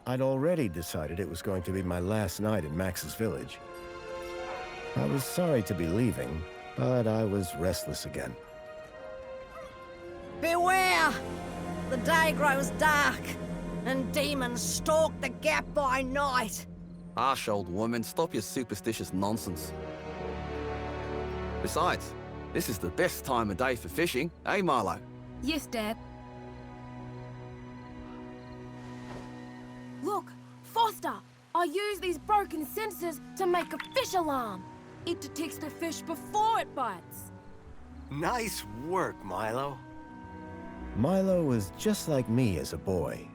I'd already decided it was going to be my last night in Max's village. I was sorry to be leaving, but I was restless again. Beware! The day grows dark, and demons stalk the gap by night. Harsh old woman, stop your superstitious nonsense. Besides, this is the best time of day for fishing, eh, Milo? Yes, Dad. Look, Foster! I use these broken sensors to make a fish alarm. It detects the fish before it bites. Nice work, Milo. Milo was just like me as a boy,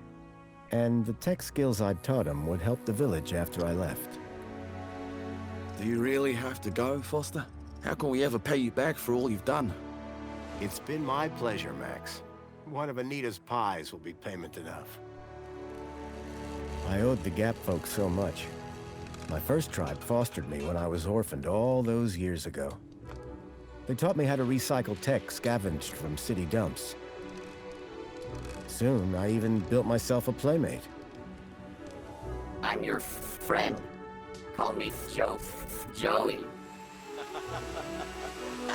and the tech skills I'd taught him would help the village after I left. Do you really have to go, Foster? How can we ever pay you back for all you've done? It's been my pleasure, Max. One of Anita's pies will be payment enough. I owed the Gap folks so much. My first tribe fostered me when I was orphaned all those years ago. They taught me how to recycle tech scavenged from city dumps. Soon, I even built myself a playmate. I'm your friend. Call me Joey.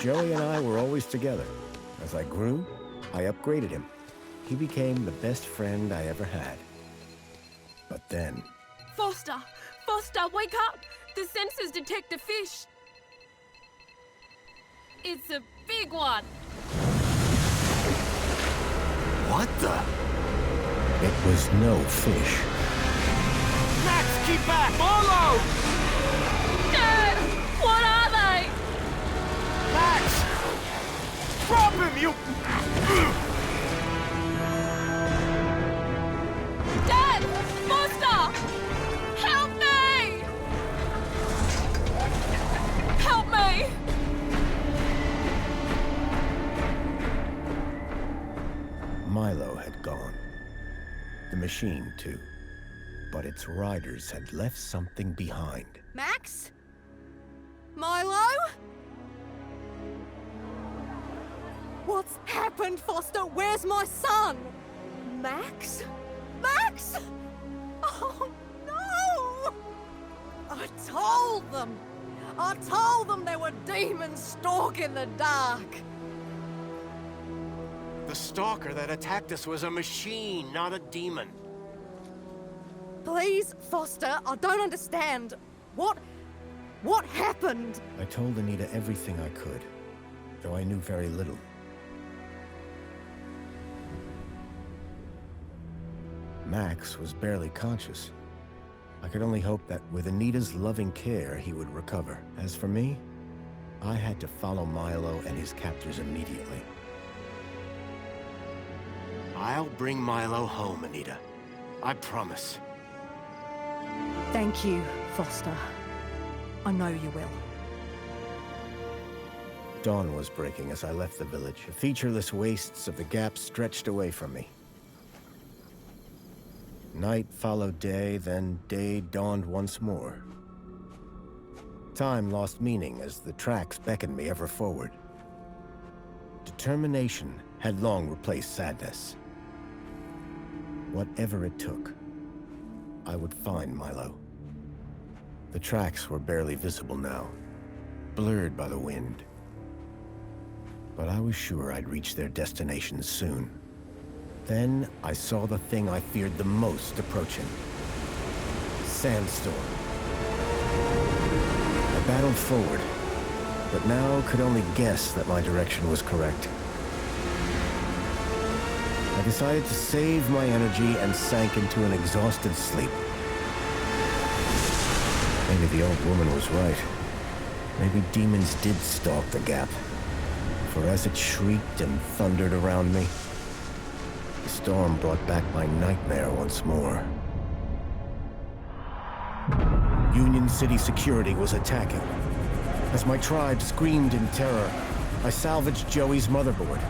Joey and I were always together. As I grew, I upgraded him. He became the best friend I ever had. But then... Foster! Foster, wake up! The sensors detect a fish. It's a big one. What the? It was no fish. Max, keep back! Milo! Dad! What are they? Max! Drop him, you... Dad! Foster! Help me! Help me! Milo had gone. The machine, too. But its riders had left something behind. Max? Milo? What's happened, Foster? Where's my son? Max? Max? Oh, no! I told them there were demons stalking the dark. The stalker that attacked us was a machine, not a demon. Please, Foster, I don't understand. What happened? I told Anita everything I could, though I knew very little. Max was barely conscious. I could only hope that with Anita's loving care, he would recover. As for me, I had to follow Milo and his captors immediately. I'll bring Milo home, Anita. I promise. Thank you, Foster. I know you will. Dawn was breaking as I left the village. The featureless wastes of the Gap stretched away from me. Night followed day, then day dawned once more. Time lost meaning as the tracks beckoned me ever forward. Determination had long replaced sadness. Whatever it took, I would find Milo. The tracks were barely visible now, blurred by the wind. But I was sure I'd reach their destination soon. Then I saw the thing I feared the most approaching. Sandstorm. I battled forward, but now could only guess that my direction was correct. I decided to save my energy and sank into an exhausted sleep. Maybe the old woman was right. Maybe demons did stalk the Gap. For as it shrieked and thundered around me, the storm brought back my nightmare once more. Union City security was attacking. As my tribe screamed in terror, I salvaged Joey's motherboard.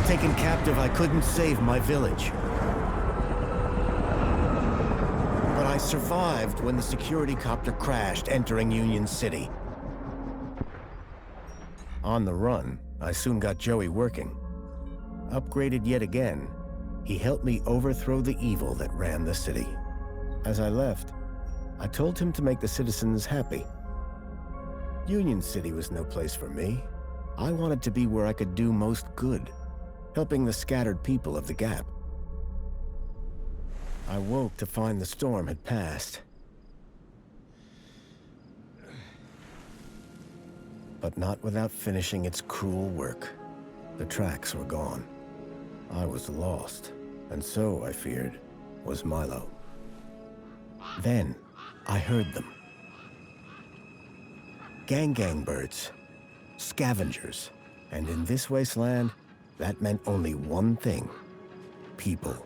Taken captive, I couldn't save my village. But I survived when the security copter crashed, entering Union City. On the run, I soon got Joey working. Upgraded yet again, He helped me overthrow the evil that ran the city. As I left, I told him to make the citizens happy. Union City was no place for me. I wanted to be where I could do most good, helping the scattered people of the Gap. I woke to find the storm had passed. But not without finishing its cruel work. The tracks were gone. I was lost, and so, I feared, was Milo. Then, I heard them. Gang birds, scavengers, and in this wasteland, that meant only one thing: people.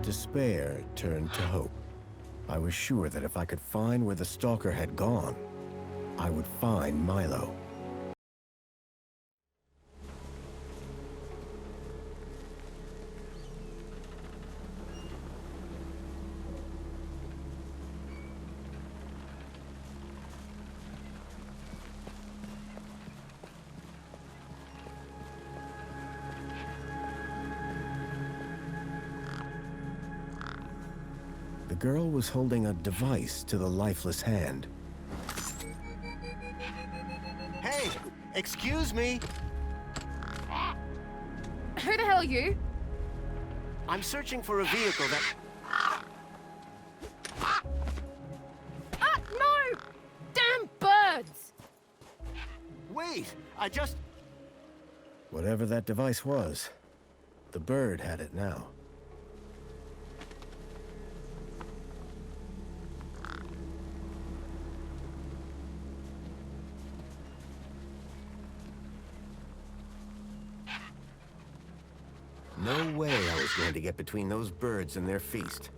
Despair turned to hope. I was sure that if I could find where the stalker had gone, I would find Milo. The girl was holding a device to the lifeless hand. Hey, excuse me. Who the hell are you? I'm searching for a vehicle that... Ah, no! Damn birds! Wait, I just... Whatever that device was, the bird had it now. No way I was going to get between those birds and their feast.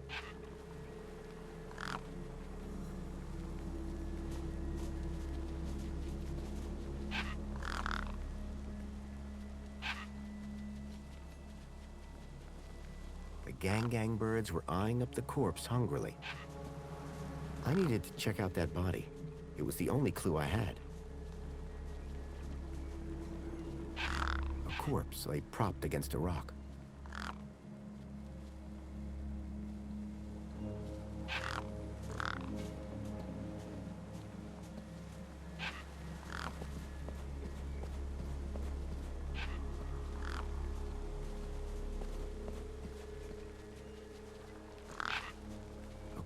The gang birds were eyeing up the corpse hungrily. I needed to check out that body. It was the only clue I had. A corpse lay propped against a rock.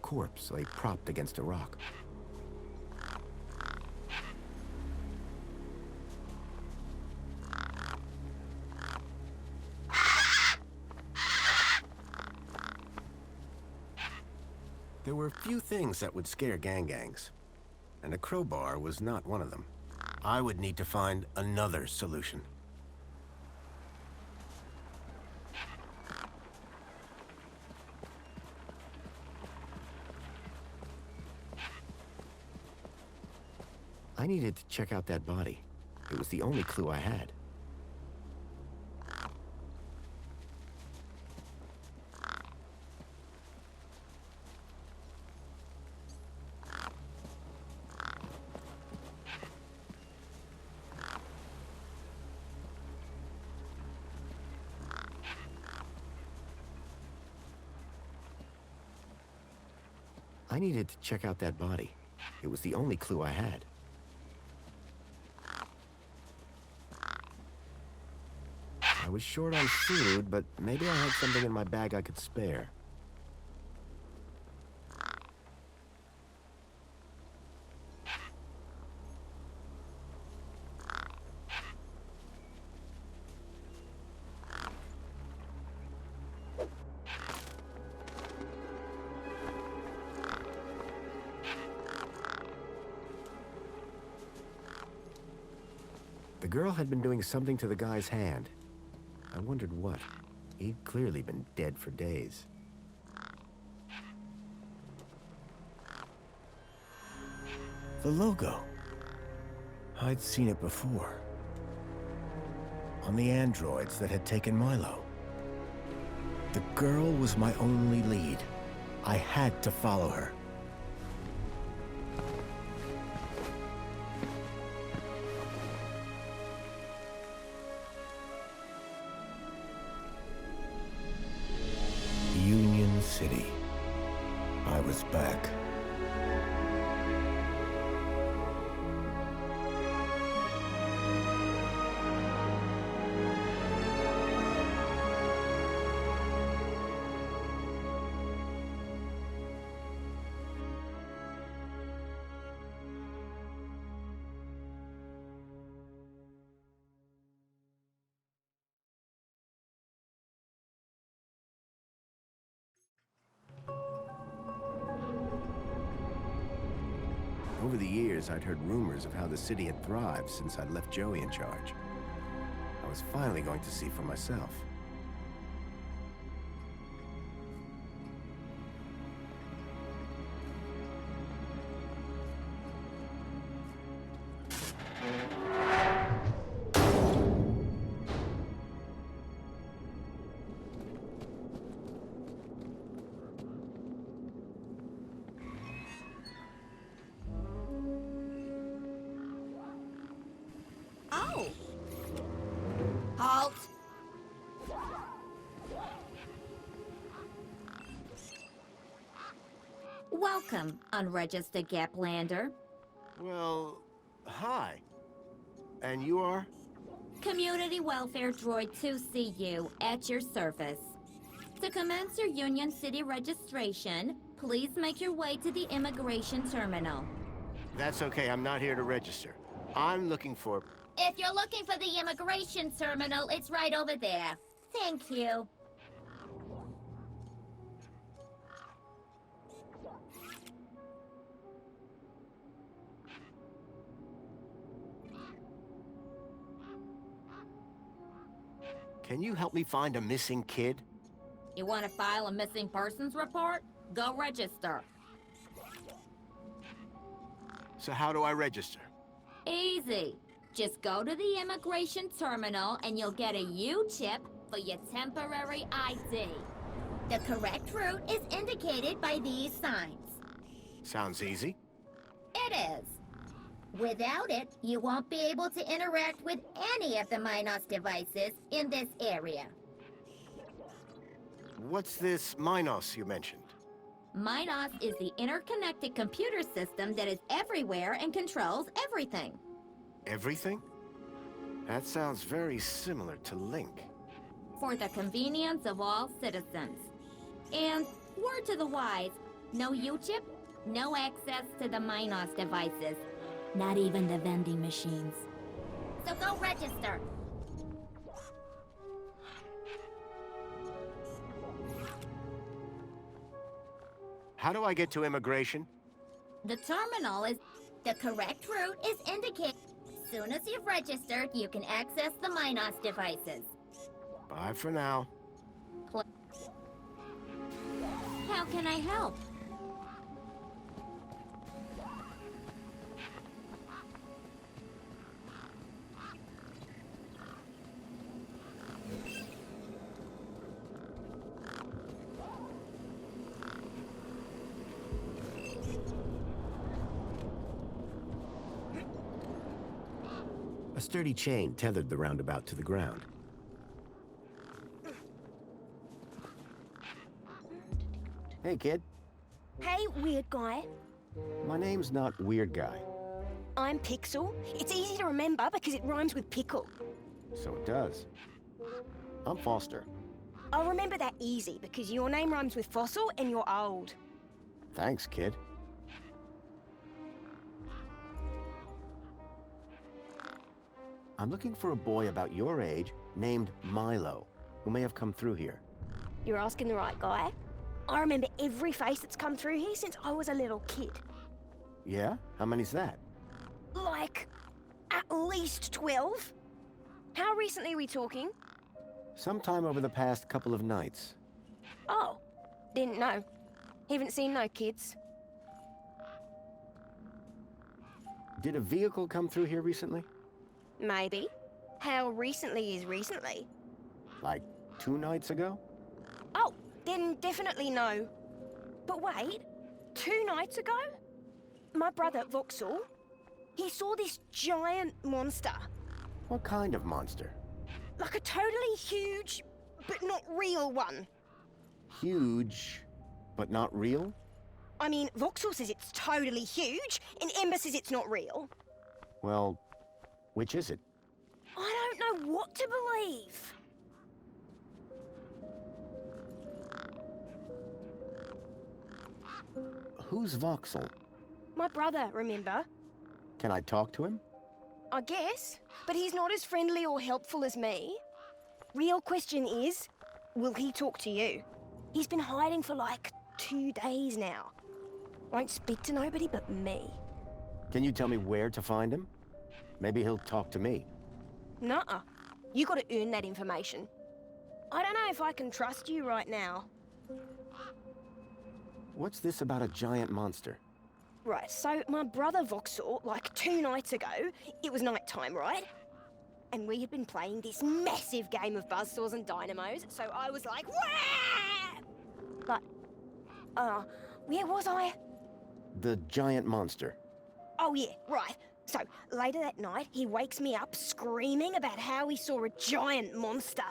Corpse lay propped against a rock. There were few things that would scare gangs, and a crowbar was not one of them. I would need to find another solution. I needed to check out that body. It was the only clue I had. I needed to check out that body. It was the only clue I had. I was short on food, but maybe I had something in my bag I could spare. The girl had been doing something to the guy's hand. I wondered what. He'd clearly been dead for days. The logo. I'd seen it before. On the androids that had taken Milo. The girl was my only lead. I had to follow her. Union City. I was back. Over the years, I'd heard rumors of how the city had thrived since I'd left Joey in charge. I was finally going to see for myself. Oh! Halt! Welcome, unregistered Gaplander. Well, hi. And you are? Community Welfare Droid 2CU at your service. To commence your Union City registration, please make your way to the immigration terminal. That's okay, I'm not here to register. I'm looking for... If you're looking for the immigration terminal, it's right over there. Thank you. Can you help me find a missing kid? You want to file a missing persons report? Go register. So how do I register? Easy. Just go to the immigration terminal and you'll get a U-chip for your temporary ID. The correct route is indicated by these signs. Sounds easy. It is. Without it, you won't be able to interact with any of the Minos devices in this area. What's this Minos you mentioned? Minos is the interconnected computer system that is everywhere and controls everything. Everything? That sounds very similar to Link. For the convenience of all citizens. And, word to the wise, no U-chip, no access to the Minos devices. Not even the vending machines. So go register. How do I get to immigration? The terminal is... The correct route is indicated. As soon as you've registered, you can access the Minos devices. Bye for now. How can I help? A sturdy chain tethered the roundabout to the ground. Hey, kid. Hey, weird guy. My name's not Weird Guy. I'm Pixel. It's easy to remember because it rhymes with pickle. So it does. I'm Foster. I'll remember that easy because your name rhymes with fossil and you're old. Thanks, kid. I'm looking for a boy about your age named Milo, who may have come through here. You're asking the right guy. I remember every face that's come through here since I was a little kid. Yeah? How many's that? Like, at least 12. How recently are we talking? Sometime over the past couple of nights. Oh, didn't know. Haven't seen no kids. Did a vehicle come through here recently? Maybe. How recently is recently? Like 2 nights ago? Oh, then definitely no. But wait, 2 nights ago? My brother, Vauxhall, he saw this giant monster. What kind of monster? Like a totally huge, but not real one. Huge, but not real? I mean, Vauxhall says it's totally huge, and Ember says it's not real. Well, which is it? I don't know what to believe. Who's Vauxhall? My brother, remember? Can I talk to him? I guess, but he's not as friendly or helpful as me. Real question is, will he talk to you? He's been hiding for like 2 days now. Won't speak to nobody but me. Can you tell me where to find him? Maybe he'll talk to me. Nuh-uh. You gotta earn that information. I don't know if I can trust you right now. What's this about a giant monster? Right, so my brother Vauxhall, like 2 nights ago, it was night time, right? And we had been playing this massive game of buzzsaws and dynamos, so I was like, wah! But, where was I? The giant monster. Oh yeah, right. So, later that night, he wakes me up screaming about how he saw a giant monster.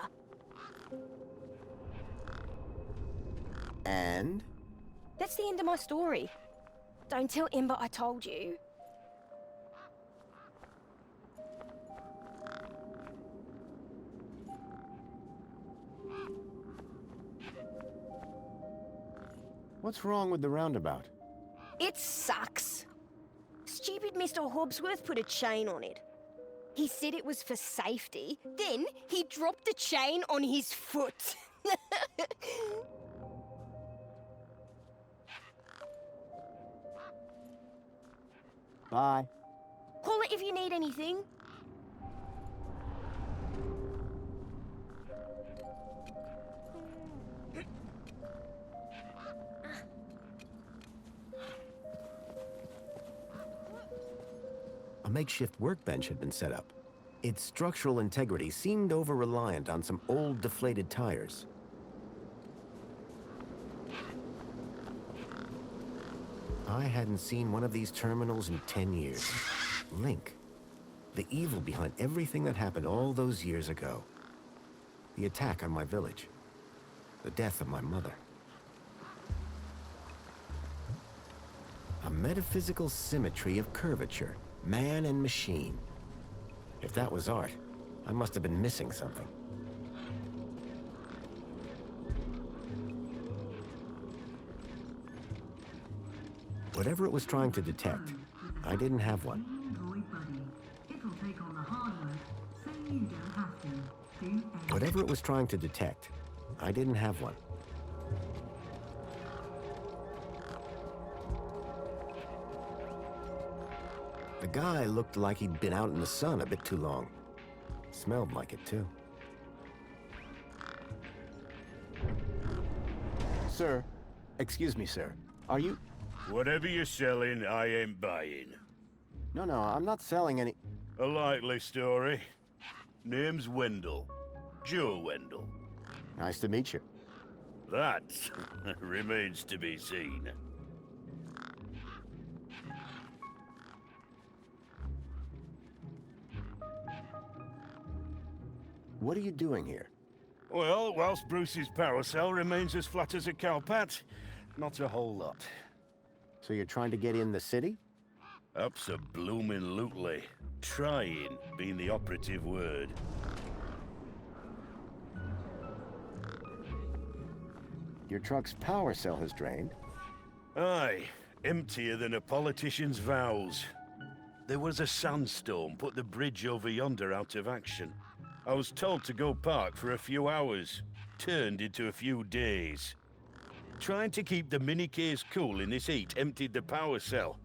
And? That's the end of my story. Don't tell Ember I told you. What's wrong with the roundabout? It sucks. Stupid Mr. Hobbsworth put a chain on it. He said it was for safety, then he dropped the chain on his foot. Bye. Call it if you need anything. A makeshift workbench had been set up. Its structural integrity seemed over-reliant on some old deflated tires. I hadn't seen one of these terminals in 10 years. Link. The evil behind everything that happened all those years ago. The attack on my village. The death of my mother. A metaphysical symmetry of curvature. Man and machine. If that was art, I must have been missing something. Whatever it was trying to detect, I didn't have one. Whatever it was trying to detect, I didn't have one. The guy looked like he'd been out in the sun a bit too long. Smelled like it, too. Sir, excuse me, sir. Are you... Whatever you're selling, I ain't buying. No, I'm not selling any... A likely story. Name's Wendell. Joe Wendell. Nice to meet you. That remains to be seen. What are you doing here? Well, whilst Bruce's power cell remains as flat as a cowpat, not a whole lot. So you're trying to get in the city? Abso-bloomin' Trying being the operative word. Your truck's power cell has drained. Aye, emptier than a politician's vows. There was a sandstorm put the bridge over yonder out of action. I was told to go park for a few hours. Turned into a few days. Trying to keep the mini-case cool in this heat emptied the power cell.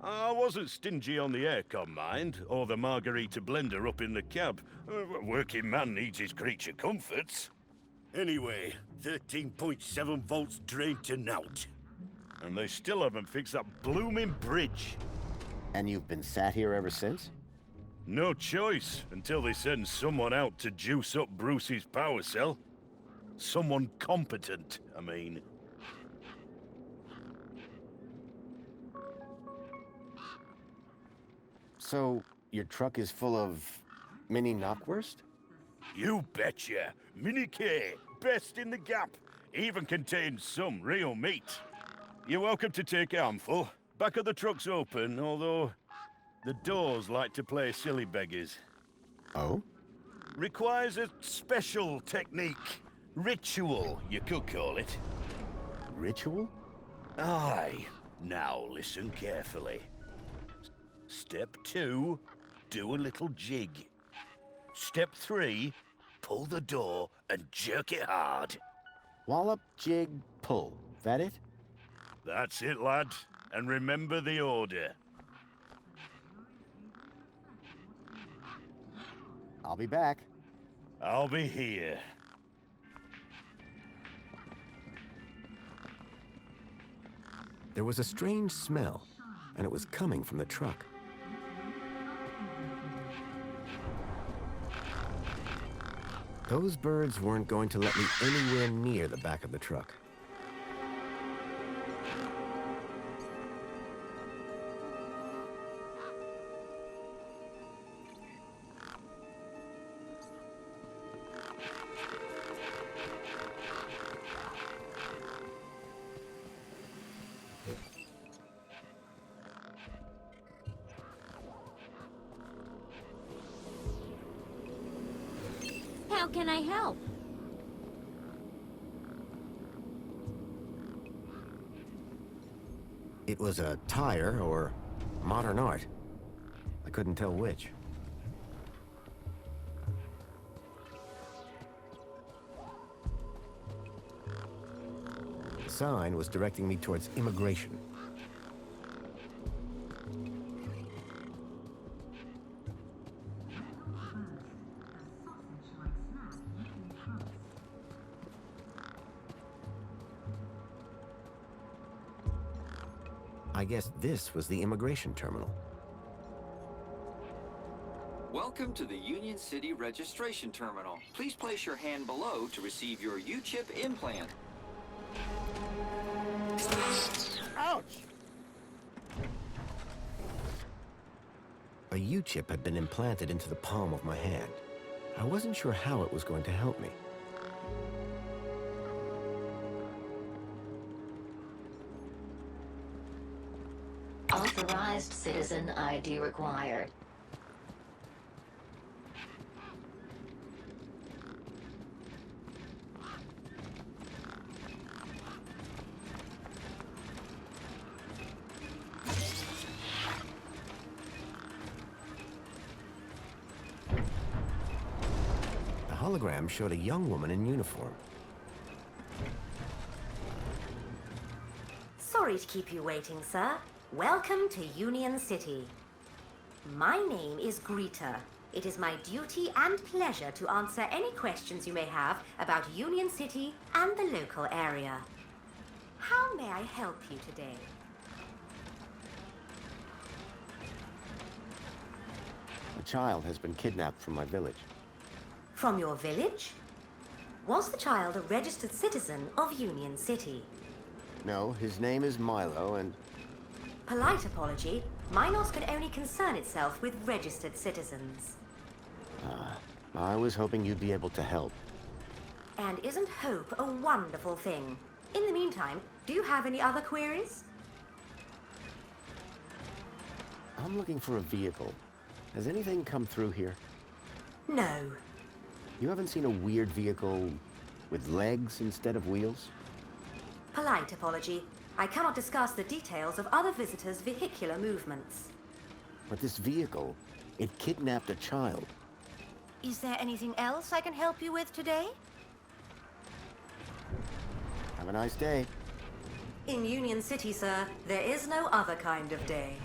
I wasn't stingy on the aircon, mind, or the margarita blender up in the cab. A working man needs his creature comforts. Anyway, 13.7 volts drained to naught. And they still haven't fixed that blooming bridge. And you've been sat here ever since? No choice, until they send someone out to juice up Bruce's power cell. Someone competent, I mean. So, your truck is full of mini knockwurst? You betcha. Mini K, best in the gap. Even contains some real meat. You're welcome to take a handful. Back of the truck's open, although the doors like to play silly beggars. Oh? Requires a special technique. Ritual, you could call it. Ritual? Aye. Now listen carefully. Step 2, do a little jig. Step 3, pull the door and jerk it hard. Wallop, jig, pull. That it? That's it, lad. And remember the order. I'll be back. I'll be here. There was a strange smell, and it was coming from the truck. Those birds weren't going to let me anywhere near the back of the truck. How can I help? It was a tire or modern art. I couldn't tell which. The sign was directing me towards immigration. I guess this was the immigration terminal. Welcome to the Union City Registration Terminal. Please place your hand below to receive your U-chip implant. Ouch! A U-chip had been implanted into the palm of my hand. I wasn't sure how it was going to help me. Authorized citizen ID required. The hologram showed a young woman in uniform. Sorry to keep you waiting, sir. Welcome to Union City. My name is Greta. It is my duty and pleasure to answer any questions you may have about Union City and the local area. How may I help you today? A child has been kidnapped from my village. From your village? Was the child a registered citizen of Union City? No, his name is Milo, and Polite apology, Minos could only concern itself with registered citizens. I was hoping you'd be able to help. And isn't hope a wonderful thing? In the meantime, do you have any other queries? I'm looking for a vehicle. Has anything come through here? No. You haven't seen a weird vehicle with legs instead of wheels? Polite apology. I cannot discuss the details of other visitors' vehicular movements. But this vehicle, it kidnapped a child. Is there anything else I can help you with today? Have a nice day. In Union City, sir, there is no other kind of day.